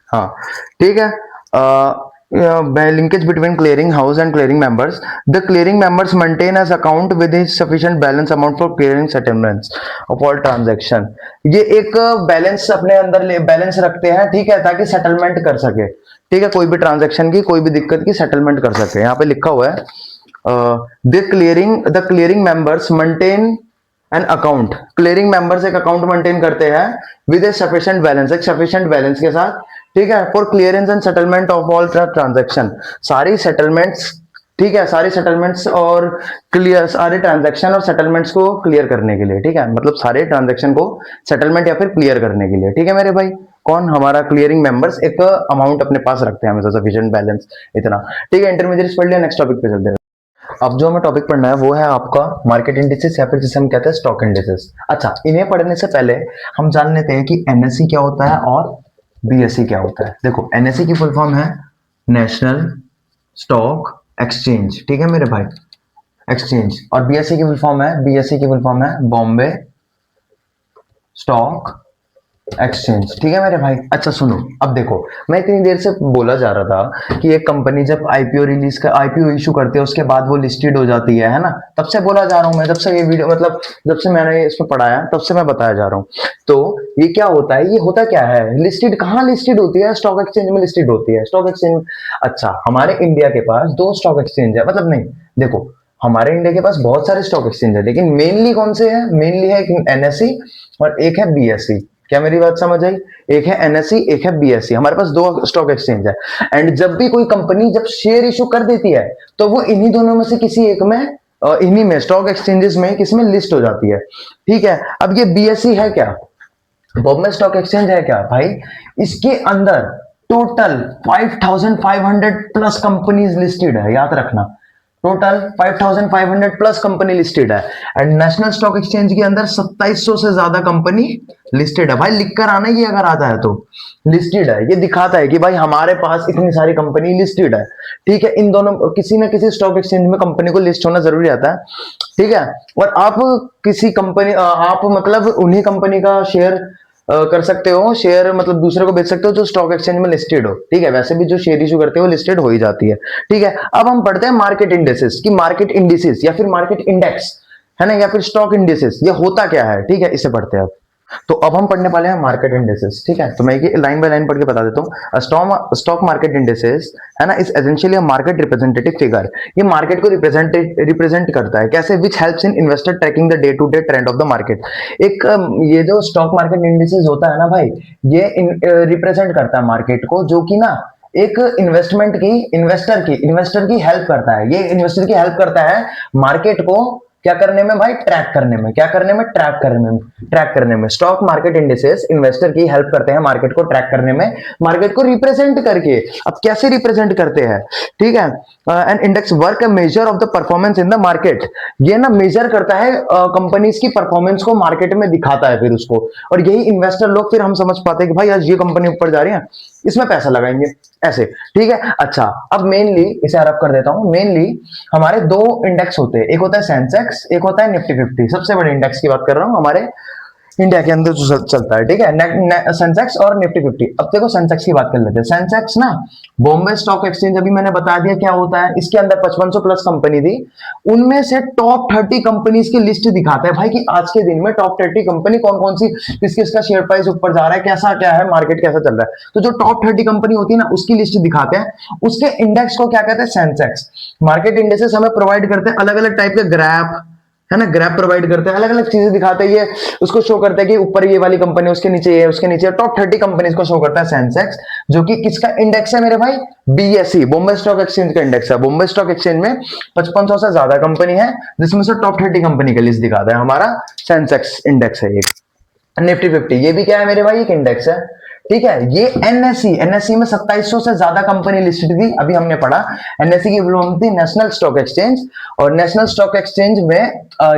हाँ, ठीक है। by linkage between clearing house and clearing members, the clearing members maintain as account with a sufficient balance amount for clearing settlements of all transaction। ये एक बैलेंस अपने अंदर बैलेंस रखते हैं, ठीक है, ताकि सेटलमेंट कर सके, ठीक है, कोई भी ट्रांजैक्शन की, कोई भी दिक्कत की सेटलमेंट कर सके। यहाँ पे लिखा हुआ है the clearing members maintain an account. Clearing members एक अकाउंट मेंटेन करते हैं विद ए सफिशिएंट बैलेंस, एक सफिशिएंट बैलेंस के साथ, ठीक है, for clearance and settlement of all transaction. सारी सेटलमेंट्स, ठीक है, सारी सेटलमेंट्स और क्लियर सारे ट्रांजैक्शन और सेटलमेंट्स को क्लियर करने के लिए, ठीक है, मतलब सारे ट्रांजैक्शन को सेटलमेंट या फिर क्लियर करने के लिए, ठीक है मेरे भाई। कौन? हमारा क्लियरिंग मेंबर्स एक अमाउंट अपने पास रखते हैं हमेशा, सफिशिएंट बैलेंस, इतना, ठीक है। इंटरमीडिएट पढ़ लिया, नेक्स्ट टॉपिक पे चलते हैं। अब जो हमें टॉपिक पढ़ना है वो है आपका मार्केट इंडिसेस या फिर जिसे हम कहते हैं स्टॉक इंडिसेस। अच्छा, इन्हें पढ़ने से पहले हम जान लेते हैं कि एनएसई क्या होता है और बीएसई क्या होता है। देखो, एनएसई की फुल फॉर्म है नेशनल स्टॉक एक्सचेंज, ठीक है मेरे भाई, एक्सचेंज। और बीएसई की फुल फॉर्म है बॉम्बे स्टॉक एक्सचेंज, ठीक है मेरे भाई। अच्छा सुनो, अब देखो, मैं इतनी देर से बोला जा रहा था कि एक कंपनी जब आईपीओ इशू करती है उसके बाद वो लिस्टेड हो जाती है ना, तब से बोला जा रहा हूं मैं, जब से ये वीडियो मतलब जब से मैंने इसमें पढ़ाया तब से मैं बताया जा रहा हूं। तो ये क्या होता है? ये होता क्या है? लिस्टेड कहाँ लिस्टेड होती है? स्टॉक एक्सचेंज में लिस्टेड होती है, स्टॉक एक्सचेंज। अच्छा, हमारे इंडिया के पास 2 स्टॉक एक्सचेंज है, मतलब नहीं, देखो हमारे इंडिया के पास बहुत सारे स्टॉक एक्सचेंज है, लेकिन मेनली कौन से है? मेनली है एक एनएसई और एक है बीएसई। क्या मेरी बात समझ आई? एक है एनएससी, एक है बीएससी, हमारे पास दो स्टॉक एक्सचेंज है। एंड जब भी कोई कंपनी जब शेयर इशू कर देती है तो वो इन्हीं दोनों में से किसी एक में, इन्हीं में स्टॉक एक्सचेंजेस में किसमें लिस्ट हो जाती है। ठीक है, अब ये बीएससी है क्या, बॉम्बे स्टॉक एक्सचेंज है क्या भाई, इसके अंदर टोटल 5500 प्लस कंपनीज लिस्टेड है, याद रखना, टोटल 5500 प्लस कंपनी लिस्टेड है। एंड नेशनल स्टॉक एक्सचेंज के अंदर 2700 से ज्यादा कंपनी लिस्टेड है। भाई लिख कर आना, ये अगर आता है तो लिस्टेड है, ये दिखाता है कि भाई हमारे पास इतनी सारी कंपनी लिस्टेड है। ठीक है, इन दोनों किसी ना किसी स्टॉक एक्सचेंज में कंपनी को लिस्ट होना जरूरी आता है। ठीक है, और आप किसी कंपनी, आप मतलब उन्हीं कंपनी का शेयर कर सकते हो, शेयर मतलब दूसरे को बेच सकते हो जो स्टॉक एक्सचेंज में लिस्टेड हो। ठीक है, वैसे भी जो शेयर इशू करते हो लिस्टेड हो ही जाती है। ठीक है, अब हम पढ़ते हैं मार्केट इंडेसेस की, मार्केट इंडिसेस या फिर मार्केट इंडेक्स है ना, या फिर स्टॉक इंडिसेस, ये होता क्या है। ठीक है, इसे पढ़ते हैं अब। तो अब हम पढ़ने वाले हैं मार्केट इंडेसेस। ठीक है, तो मैं ये लाइन बाय लाइन पढ़ के बता देता हूँ। स्टॉक मार्केट इंडेसेस है ना, is essentially a market representative figure. ये मार्केट को रिप्रेजेंट करता है कैसे, which helps in investor tracking the day to day trend of the market. एक ये जो स्टॉक मार्केट इंडेसेस होता है ना भाई, ये रिप्रेजेंट करता है मार्केट को, जो कि ना एक इन्वेस्टर की हेल्प करता है। ये इन्वेस्टर की हेल्प करता है मार्केट को क्या करने में भाई, ट्रैक करने में। क्या करने में, ट्रैक करने में। स्टॉक मार्केट इंडिसेस इन्वेस्टर की हेल्प करते हैं मार्केट को ट्रैक करने में, मार्केट को रिप्रेजेंट करके। अब कैसे रिप्रेजेंट करते हैं, ठीक है, an index work measure of the performance in the market. ये ना मेजर करता है कंपनीज की परफॉर्मेंस को, मार्केट में दिखाता है फिर उसको, और यही इन्वेस्टर लोग फिर हम समझ पाते हैं कि भाई आज ये कंपनी ऊपर जा रही है, इसमें पैसा लगाएंगे, ऐसे। ठीक है, अच्छा अब मेनली इसे अरब कर देता हूं। मेनली हमारे दो इंडेक्स होते हैं, एक होता है सेंसेक्स, एक होता है निफ्टी 50। सबसे बड़े इंडेक्स की बात कर रहा हूं हमारे इंडिया के अंदर जो चलता है। ठीक है, सेंसेक्स और निफ्टी 50। अब देखो सेंसेक्स की बात कर लेते हैं। सेंसेक्स ना बॉम्बे स्टॉक एक्सचेंज, अभी मैंने बता दिया क्या होता है, इसके अंदर 5500 प्लस कंपनी थी, उनमें से टॉप 30 कंपनीज की लिस्ट दिखाता है भाई कि आज के दिन में टॉप 30 कंपनी कौन कौन सी, किस किस का शेयर प्राइस ऊपर जा रहा है, कैसा क्या है, मार्केट कैसा चल रहा है। तो जो टॉप 30 कंपनी होती है ना, उसकी लिस्ट दिखाते हैं। उसके इंडेक्स को क्या कहते हैं, सेंसेक्स। मार्केट इंडेक्सेस हमें प्रोवाइड करते हैं अलग अलग टाइप के ग्राफ, है ना, ग्राफ प्रोवाइड करते हैं, अलग अलग चीजें दिखाते हैं। ये उसको शो करता है कि ऊपर ये वाली कंपनी, उसके नीचे ये, उसके नीचे टॉप 30 कंपनीज को शो करता है सेंसेक्स, जो कि किसका इंडेक्स है मेरे भाई, बीएसई, बॉम्बे स्टॉक एक्सचेंज का इंडेक्स है। बॉम्बे स्टॉक एक्सचेंज में 5500 से ज्यादा कंपनी है, जिसमें से टॉप 30 कंपनी का लिस्ट दिखाता है, हमारा सेंसेक्स इंडेक्स है। एक निफ्टी 50, ये भी क्या है मेरे भाई, एक इंडेक्स है। ठीक है, ये एनएससी में 2700 से ज्यादा कंपनी लिस्टेड थी, अभी हमने पढ़ा। एनएससी की फुल फॉर्म थी नेशनल स्टॉक एक्सचेंज, और नेशनल स्टॉक एक्सचेंज में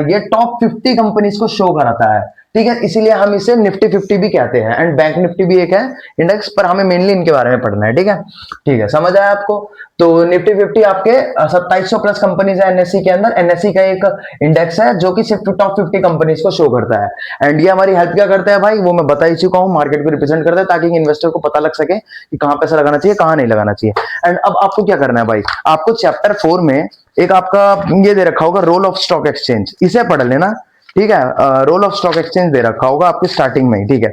ये टॉप 50 कंपनीज को शो कराता है। ठीक है, इसीलिए हम इसे निफ्टी 50 भी कहते हैं। एंड बैंक निफ्टी भी एक है इंडेक्स, पर हमें मेनली इनके बारे में पढ़ना है। ठीक है, ठीक है, समझ आया आपको। तो निफ्टी 50 आपके 2700 प्लस कंपनीज है एनएससी के अंदर। एनएससी का एक इंडेक्स है जो कि सिर्फ टॉप 50 कंपनीज को शो करता है। एंड ये हमारी हेल्प क्या करता है भाई, वो मैं बता ही चुका हूँ, मार्केट को रिप्रेजेंट करता है, ताकि इन्वेस्टर को पता लग सके कि कहां पैसा लगाना चाहिए, कहां नहीं लगाना चाहिए। एंड अब आपको क्या करना है भाई, आपको चैप्टर 4 में एक आपका ये दे रखा होगा, रोल ऑफ स्टॉक एक्सचेंज, इसे पढ़ लेना। ठीक है, रोल ऑफ स्टॉक एक्सचेंज दे रखा होगा आपके स्टार्टिंग में ही। ठीक है,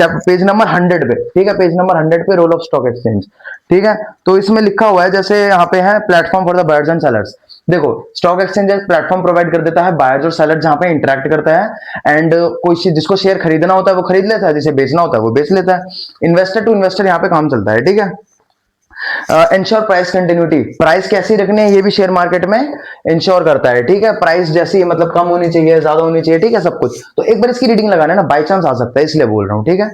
पेज नंबर 100 पे। ठीक है, पेज नंबर 100 पे रोल ऑफ स्टॉक एक्सचेंज। ठीक है, तो इसमें लिखा हुआ है, जैसे यहाँ पे है platform for the buyers and sellers. देखो, स्टॉक एक्सचेंज एक प्लेटफॉर्म प्रोवाइड कर देता है बायर्स और सेलर, जहां पे इंटरेक्ट करता है। एंड कोई जिसको शेयर खरीदना होता है वो खरीद लेता है, जिसे बेचना होता है वो बेच लेता है। इन्वेस्टर टू इन्वेस्टर यहाँ पे काम चलता है। ठीक है, इंश्योर प्राइस कंटिन्यूटी, प्राइस कैसी रखनी है ये भी शेयर मार्केट में इंश्योर करता है। ठीक है, प्राइस जैसी मतलब कम होनी चाहिए, ज्यादा होनी चाहिए, ठीक है, सब कुछ। तो एक बार इसकी रीडिंग लगाना ना, बाई चांस आ सकता है, इसलिए बोल रहा हूं। ठीक है,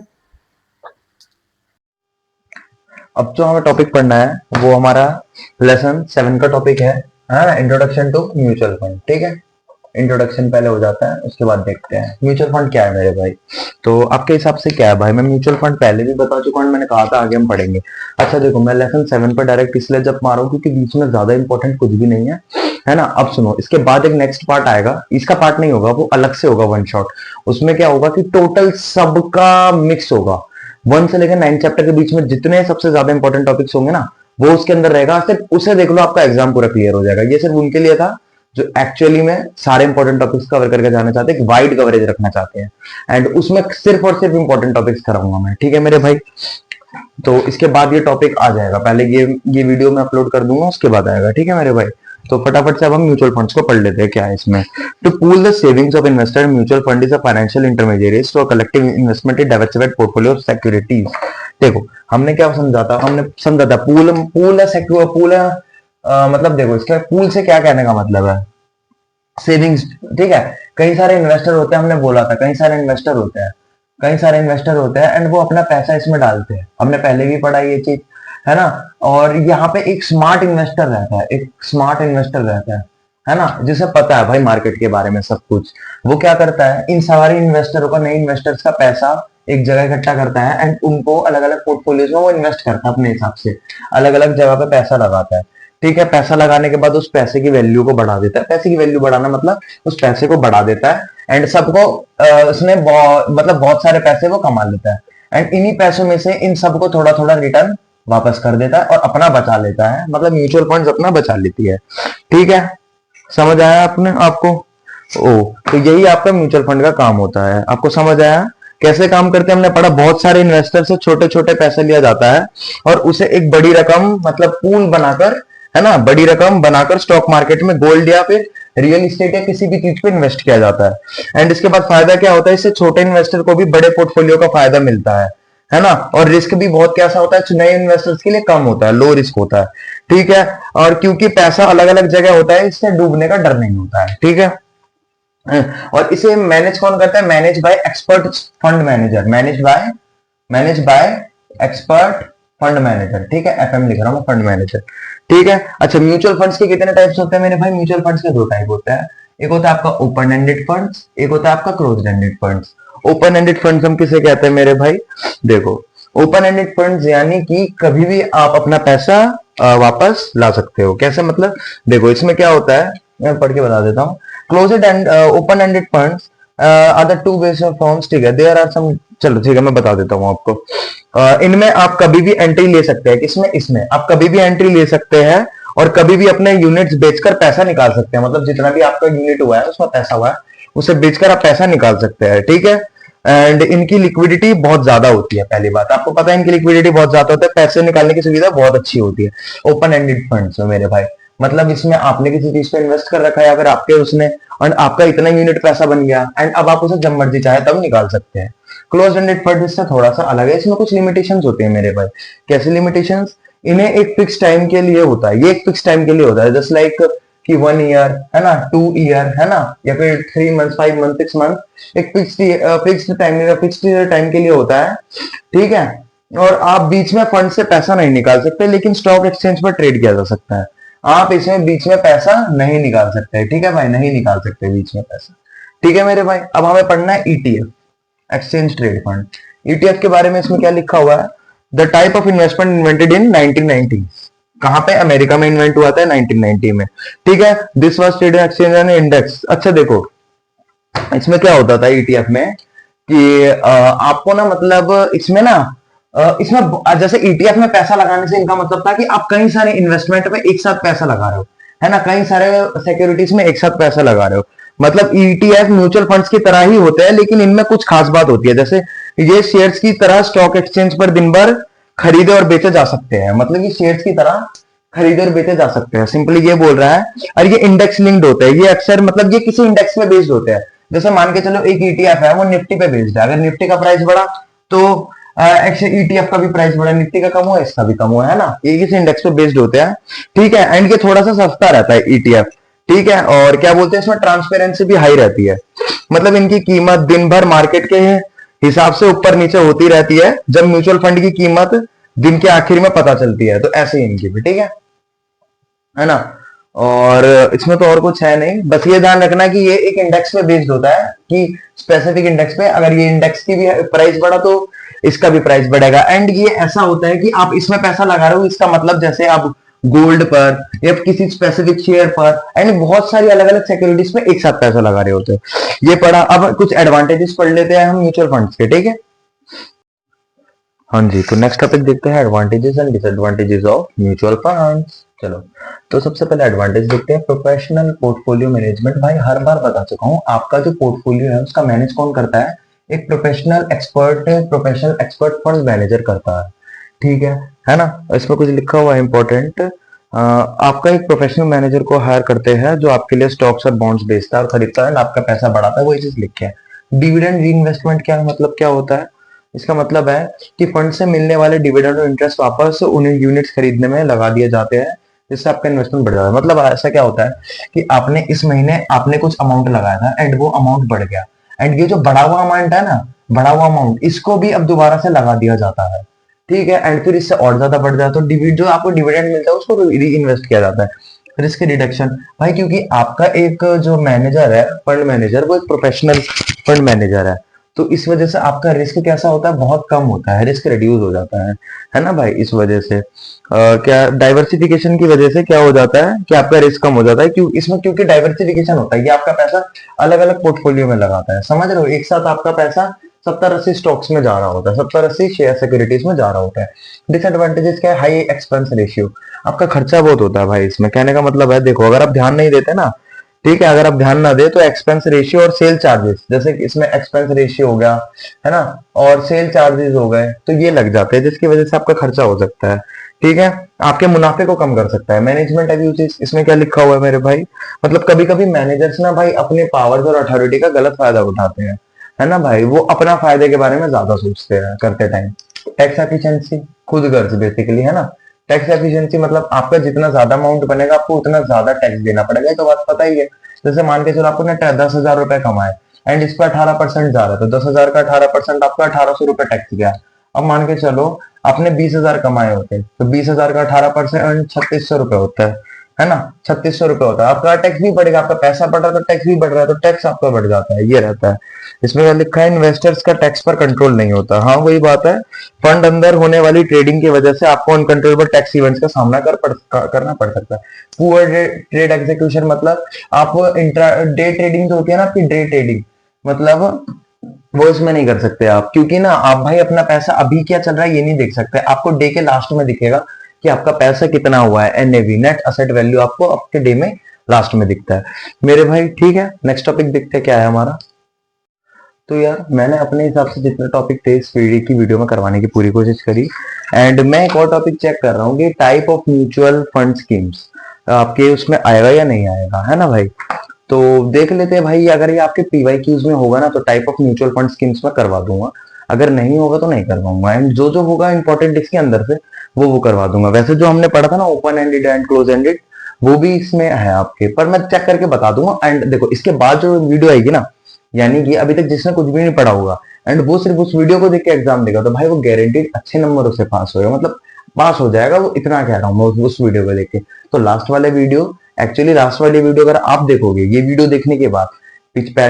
अब जो हमें टॉपिक पढ़ना है वो हमारा लेसन 7 का टॉपिक है, इंट्रोडक्शन टू म्यूचुअल फंड। ठीक है, इंट्रोडक्शन पहले हो जाता है, उसके बाद देखते हैं म्यूचुअल फंड क्या है मेरे भाई। तो आपके हिसाब से क्या है भाई, मैं म्यूचुअल फंड पहले भी बता चुका हूं, मैंने कहा था आगे हम पढ़ेंगे। अच्छा देखो, मैं लेसन 7 पर डायरेक्ट इसलिए जब मारा हूं क्योंकि बीच में ज्यादा इंपॉर्टेंट कुछ भी नहीं है ना। अब सुनो, इसके बाद एक नेक्स्ट पार्ट आएगा, इसका पार्ट नहीं होगा, वो अलग से होगा, वन शॉट। उसमें क्या होगा कि टोटल सबका मिक्स होगा, 1 से लेकर 9 चैप्टर के बीच में जितने सबसे ज्यादा इंपॉर्टेंट टॉपिक्स होंगे ना, वो उसके अंदर रहेगा। सिर्फ उसे देख लो, आपका एग्जाम पूरा क्लियर हो जाएगा। ये सिर्फ उनके लिए था जो एक्चुअली में सारे इंपॉर्टेंट टॉपिक्स कवर करके जाना चाहते हैं, वाइड कवरेज रखना चाहते हैं। एंड उसमें सिर्फ और सिर्फ इंपॉर्टेंट टॉपिक्स कराऊंगा मैं। ठीक है मेरे भाई, तो इसके बाद ये टॉपिक आ जाएगा, पहले ये वीडियो में अपलोड कर दूंगा, उसके बाद आएगा। ठीक है मेरे भाई, तो फटाफट से अब हम म्यूचुअल फंड्स को पढ़ लेते हैं क्या है इसमें। To pool the savings of investor, mutual fund is a financial intermediate to collective investment in diversified portfolio of securities. देखो हमने क्या समझा था, हमने समझा था पूल पूल पूल मतलब देखो इसका पूल से क्या कहने का मतलब है, सेविंग्स, ठीक है। कई सारे इन्वेस्टर होते हैं, हमने बोला था कई सारे इन्वेस्टर होते हैं, कई सारे इन्वेस्टर होते हैं एंड वो अपना पैसा इसमें डालते हैं, हमने पहले भी पढ़ा ये चीज, है ना। और यहाँ पे एक स्मार्ट इन्वेस्टर रहता है, एक स्मार्ट इन्वेस्टर रहता है ना, जिसे पता है भाई मार्केट के बारे में सब कुछ। वो क्या करता है, इन सारे इन्वेस्टरों का, नए इन्वेस्टर्स का पैसा एक जगह इकट्ठा करता है एंड उनको अलग अलग पोर्टफोलियोज में वो इन्वेस्ट करता है अपने हिसाब से, अलग अलग जगह पे पैसा लगाता है, ठीक है। पैसा लगाने के बाद उस पैसे की वैल्यू को बढ़ा देता है, पैसे की वैल्यू बढ़ाना मतलब उस पैसे को बढ़ा देता है एंड सबको उसने मतलब बहुत सारे पैसे वो कमा लेता है एंड इन्हीं पैसों में से इन सबको थोड़ा थोड़ा रिटर्न वापस कर देता है और अपना बचा लेता है, मतलब म्यूचुअल फंड्स अपना बचा लेती है, ठीक है। समझ आया आपने आपको? ओ, तो यही आपका म्यूचुअल फंड का काम होता है। आपको समझ आया कैसे काम करते हैं? हमने पढ़ा बहुत सारे इन्वेस्टर से छोटे छोटे पैसे लिया जाता है और उसे एक बड़ी रकम मतलब पूल बनाकर, है ना, बड़ी रकम बनाकर स्टॉक मार्केट में गोल्ड या फिर रियल इस्टेट या किसी भी चीज पे इन्वेस्ट किया जाता है एंड इसके बाद फायदा क्या होता है, इससे छोटे इन्वेस्टर को भी बड़े पोर्टफोलियो का फायदा मिलता है ना। और रिस्क भी बहुत कैसा होता है, नए इन्वेस्टर्स के लिए कम होता है, लो रिस्क होता है, ठीक है। और क्योंकि पैसा अलग अलग जगह होता है, इससे डूबने का डर नहीं होता है, ठीक है। और इसे मैनेज कौन करता है, manage by expert fund manager, manage by expert fund manager, ठीक है। एफएम लिख रहा हूं फंड मैनेजर, ठीक है। अच्छा, म्यूचुअल फंड्स के कितने टाइप्स होते हैं मेरे भाई? म्यूचुअल फंड्स के दो टाइप होते हैं, एक होता है आपका ओपन एंडेड फंड्स, एक होता है आपका closed ended funds. Open ended funds हम किसे कहते हैं मेरे भाई? देखो ओपन एंडेड फंड्स यानी कि कभी भी आप अपना पैसा वापस ला सकते हो। कैसे मतलब? देखो इसमें क्या होता है, मैं पढ़ के बता देता हूँ। Closed end open ended funds are the two base of forms, ठीक है। देयर आर सम, चलो ठीक है मैं बता देता हूँ आपको। इनमें आप कभी भी एंट्री ले सकते हैं, किसमें? इसमें आप कभी भी एंट्री ले सकते हैं और कभी भी अपने यूनिट्स बेचकर पैसा निकाल सकते हैं, मतलब जितना भी आपका यूनिट हुआ है उसमें पैसा हुआ है उसे बेचकर आप पैसा निकाल सकते हैं, ठीक है। एंड इनकी लिक्विडिटी बहुत ज्यादा होती है, पहली बात आपको पता है इनकी लिक्विडिटी बहुत ज्यादा होता है, पैसे निकालने की सुविधा बहुत अच्छी होती है ओपन एंडेड फंड्स में मेरे भाई। मतलब इसमें आपने किसी चीज पे इन्वेस्ट कर रखा है या फिर आपके उसने, और आपका इतना यूनिट पैसा बन गया एंड अब आप उसे जब मर्जी चाहे तब निकाल सकते हैं। क्लोज एंडेड फंड इससे थोड़ा सा अलग है, इसमें कुछ लिमिटेशंस होते हैं मेरे भाई। कैसे लिमिटेशंस? इन्हें एक फिक्स टाइम के लिए होता है, ये एक फिक्स टाइम के लिए होता है, जस्ट लाइक कि 1 ईयर, है ना, 2 ईयर, है ना, या फिर 3 मंथ, 5 मंथ, 6 मंथ, एक फिक्स्ड टाइम के लिए होता है, ठीक है। और आप बीच में फंड से पैसा नहीं निकाल सकते, लेकिन स्टॉक एक्सचेंज पर ट्रेड किया जा सकता है। आप इसमें बीच में पैसा नहीं निकाल सकते, ठीक है भाई, नहीं निकाल सकते बीच में पैसा, ठीक है मेरे भाई। अब हमें पढ़ना है ETF, exchange trade fund. ETF के बारे में इसमें क्या लिखा हुआ है? The type of investment invented in 1990। कहां पे? अमेरिका में इन्वेंट हुआ था 1990 में, ठीक है। This was traded exchange and index. अच्छा देखो इसमें क्या होता था ईटीएफ में कि आपको ना, मतलब इसमें ना, इसमें जैसे ईटीएफ में पैसा लगाने से इनका मतलब था कि आप कई सारे इन्वेस्टमेंट में एक साथ पैसा लगा रहे हो, है ना, कई सारे सिक्योरिटीज में एक साथ पैसा लगा रहे हो। मतलब ईटीएफ म्यूचुअल फंड्स की तरह ही होते हैं, लेकिन इनमें कुछ खास बात होती है, जैसे ये शेयर्स की तरह स्टॉक एक्सचेंज पर दिन भर खरीदे और बेचे जा सकते हैं, मतलब ये शेयर्स की तरह खरीदे और बेचे जा सकते हैं, सिंपली ये बोल रहा है। और ये इंडेक्स लिंक्ड होते हैं, ये अक्सर मतलब ये किसी इंडेक्स पे बेस्ड होते हैं। जैसे मान के चलो एक ईटीएफ है वो निफ्टी पे बेस्ड है, अगर निफ्टी का प्राइस बढ़ा तो ईटीएफ का भी प्राइस बढ़ा, निफ्टी का कम हुआ इसका भी कम हुआ, है ना, ये किसी इंडेक्स पे बेस्ड होते हैं, ठीक है। एंड ये थोड़ा सा सस्ता रहता है ईटीएफ, ठीक है। और क्या बोलते हैं, इसमें ट्रांसपेरेंसी भी हाई रहती है, मतलब इनकी कीमत दिन भर मार्केट के हिसाब से ऊपर नीचे होती रहती है, जब म्यूचुअल फंड की कीमत दिन के आखिर में पता चलती है, तो ऐसे ही इनकी भी, ठीक है ना। और इसमें तो और कुछ है नहीं, बस ये ध्यान रखना कि ये एक इंडेक्स पे बेस्ड होता है, कि स्पेसिफिक इंडेक्स पे, अगर ये इंडेक्स की भी प्राइस बढ़ा तो इसका भी प्राइस बढ़ेगा। एंड ये ऐसा होता है कि आप इसमें पैसा लगा रहे हो, इसका मतलब जैसे आप गोल्ड पर या किसी स्पेसिफिक शेयर पर एंड बहुत सारी अलग अलग सिक्योरिटीज में एक साथ पैसा लगा रहे होते हैं। ये पढ़ा। अब कुछ एडवांटेजेस पढ़ लेते हैं हम म्यूचुअल फंड्स के, ठीक है। हाँ जी, तो नेक्स्ट टॉपिक देखते हैं advantages and disadvantages of mutual funds. चलो, तो सबसे पहले एडवांटेज देखते हैं, प्रोफेशनल पोर्टफोलियो मैनेजमेंट। भाई हर बार बता चुका हूँ, आपका जो पोर्टफोलियो है उसका मैनेज कौन करता है? एक प्रोफेशनल एक्सपर्ट फंड मैनेजर करता है, ठीक है ना। इसमें कुछ लिखा हुआ है इंपॉर्टेंट, आपका एक प्रोफेशनल मैनेजर को हायर करते हैं जो आपके लिए स्टॉक्स और बॉन्ड्स बेचता है और खरीदता है and आपका पैसा बढ़ाता है, वही चीज लिखे है। डिविडेंड री इन्वेस्टमेंट क्या मतलब क्या होता है? इसका मतलब है कि फंड से मिलने वाले डिविडेंड और इंटरेस्ट वापस उन्हें यूनिट्स खरीदने में लगा दिए जाते हैं, जिससे आपका इन्वेस्टमेंट बढ़ जाता है। मतलब ऐसा क्या होता है कि आपने इस महीने आपने कुछ अमाउंट लगाया था एंड वो अमाउंट बढ़ गया, एंड ये जो बढ़ा हुआ अमाउंट है ना, बढ़ा हुआ अमाउंट, इसको भी अब दोबारा से लगा दिया जाता है। ठीक है, एंड फिर इससे और ज्यादा बढ़ जाता है, तो डिविड जो आपको डिविडेंड मिलता है उसको री इन्वेस्ट किया जाता है। रिस्क रिडक्शन भाई, क्योंकि आपका एक जो मैनेजर है, फंड मैनेजर, वो एक प्रोफेशनल फंड मैनेजर है, तो इस वजह से आपका रिस्क कैसा होता है, बहुत कम होता है, रिस्क रिड्यूस हो जाता है ना भाई। इस वजह से क्या डाइवर्सिफिकेशन की वजह से क्या हो जाता है कि आपका रिस्क कम हो जाता है, क्यों इसमें, क्योंकि डाइवर्सिफिकेशन होता है, ये आपका पैसा अलग अलग पोर्टफोलियो में लगाता है, समझ रहे हो, एक साथ आपका पैसा 70-80 स्टॉक्स में जा रहा होता है, 70-80 शेयर सिक्योरिटीज में जा रहा होता है। डिसएडवांटेजेस क्या है? हाई एक्सपेंस रेशियो, आपका खर्चा बहुत होता है भाई इसमें। कहने का मतलब है, देखो अगर आप ध्यान नहीं देते ना, ठीक है, अगर आप ध्यान ना दे तो एक्सपेंस रेशियो और सेल चार्जेस, जैसे कि इसमें एक्सपेंस रेशियो हो गया है ना, और सेल चार्जेस हो गए, तो ये लग जाते हैं, जिसकी वजह से आपका खर्चा हो सकता है। ठीक है, आपके मुनाफे को कम कर सकता है। मैनेजमेंट अब्यूजेस, इसमें क्या लिखा हुआ है मेरे भाई, मतलब कभी कभी मैनेजर्स ना भाई अपने पावर्स और अथॉरिटी का गलत फायदा उठाते हैं, है ना भाई, वो अपना फायदे के बारे में ज्यादा सोचते हैं करते टाइम। टैक्स एफिशिएंसी, खुद गर्ज बेसिकली, है ना। टैक्स एफिशिएंसी मतलब आपका जितना ज्यादा अमाउंट बनेगा आपको उतना ज्यादा टैक्स देना पड़ेगा, ये तो बात पता ही है। जैसे मान के चलो आपको ना 10,000 रुपए कमाए एंड इस पर 18% जा रहा है, तो 10,000 का 18% आपका 1,800 रुपए टैक्स गया। अब मान के चलो आपने 20,000 कमाए होते, तो 20,000 का 18% 3,600 रुपए होता है ना, 3,600 रुपए होता है। आपका टैक्स भी बढ़ेगा, आपका पैसा बढ़ रहा है तो टैक्स भी बढ़ रहा है, तो टैक्स आपका बढ़ जाता है, ये रहता है। इसमें क्या लिखा है, इन्वेस्टर्स का टैक्स पर कंट्रोल नहीं होता। हाँ वही बात है, फंड अंदर होने वाली ट्रेडिंग की वजह से आपको अनकंट्रोलेबल टैक्स इवेंट्स का सामना करना पड़ सकता है। पुअर ट्रेड एग्जीक्यूशन मतलब आप इंट्रा डे ट्रेडिंग जो होती है ना आपकी, डे ट्रेडिंग मतलब वो इसमें नहीं कर सकते आप, क्योंकि ना आप भाई अपना पैसा अभी क्या चल रहा है ये नहीं देख सकते, आपको डे के लास्ट में दिखेगा कि आपका पैसा कितना हुआ है, एनएवी, नेट असेट वैल्यू, आपको आपके डे में लास्ट में दिखता है मेरे भाई। ठीक है, नेक्स्ट टॉपिक देखते हैं क्या है हमारा। तो यार मैंने अपने हिसाब से जितने टॉपिक थे इस की वीडियो में करवाने की पूरी कोशिश करी, एंड मैं एक और टॉपिक चेक कर रहा हूँ कि type of mutual fund schemes आपके उसमें आएगा या नहीं आएगा, है ना भाई। तो देख लेते हैं भाई, अगर ये आपके पीवाईक्यूज में होगा ना तो type of mutual fund schemes में करवा दूंगा, अगर नहीं होगा तो नहीं करवाऊंगा, एंड जो जो होगा इंपॉर्टेंट इसके अंदर से वो करवा दूंगा। वैसे जो हमने पढ़ा था ना open ended and close ended, वो भी इसमें है आपके, पर मैं चेक करके बता दूंगा। एंड देखो इसके बाद जो वीडियो आएगी ना, यानी कि अभी तक जिसने कुछ भी नहीं पढ़ा होगा एंड वो सिर्फ उस वीडियो को देख के एग्जाम देगा, तो भाई वो गारंटीड अच्छे नंबरों से पास होगा, मतलब पास हो जाएगा वो, इतना कह रहा हूँ मैं उस वीडियो को देख के। तो लास्ट वाले वीडियो, एक्चुअली लास्ट वाली वीडियो अगर आप देखोगे, ये वीडियो देखने के बाद,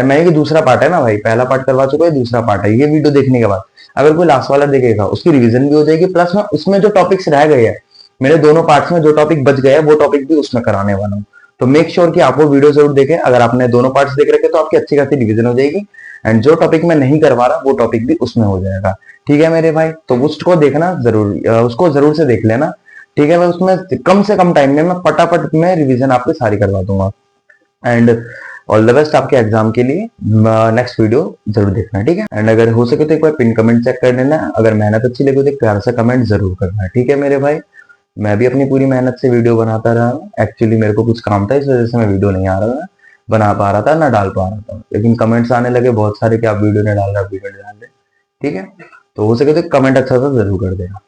मैं दूसरा पार्ट है ना भाई, पहला पार्ट करवा चुका है, दूसरा पार्ट है, ये वीडियो देखने के बाद अगर कोई लास्ट वाला देखेगा उसकी रिवीजन भी हो जाएगी, प्लस में उसमें जो टॉपिक्स रह गए हैं मेरे दोनों पार्ट्स में, जो टॉपिक बच गए हैं वो टॉपिक भी उसमें कराने वाला हूँ। तो मेक श्योर कि आप वो वीडियो जरूर देखें, अगर आपने दोनों पार्ट्स देख रखे तो आपकी अच्छी खासी रिवीजन हो जाएगी, एंड जो टॉपिक मैं नहीं करवा रहा वो टॉपिक भी उसमें हो जाएगा। ठीक है मेरे भाई, तो उसको देखना जरूर, उसको जरूर से देख लेना। ठीक है, मैं उसमें कम से कम टाइम में मैं फटाफट में रिवीजन आपकी सारी करवा दूंगा, एंड ऑल द बेस्ट आपके एग्जाम के लिए। नेक्स्ट वीडियो जरूर देखना, ठीक है। एंड अगर हो सके तो एक बार पिन कमेंट चेक कर लेना, अगर मेहनत अच्छी लगी तो एक प्यार से कमेंट जरूर करना, ठीक है मेरे भाई। मैं भी अपनी पूरी मेहनत से वीडियो बनाता रहा हूँ, एक्चुअली मेरे को कुछ काम था इस वजह से मैं वीडियो नहीं आ रहा था, बना पा रहा था ना डाल पा रहा था, लेकिन कमेंट्स आने लगे बहुत सारे कि आप वीडियो नहीं डाल रहे, वीडियो नहीं डाल रहे। ठीक है, तो हो सके तो कमेंट अच्छा सा जरूर कर देना।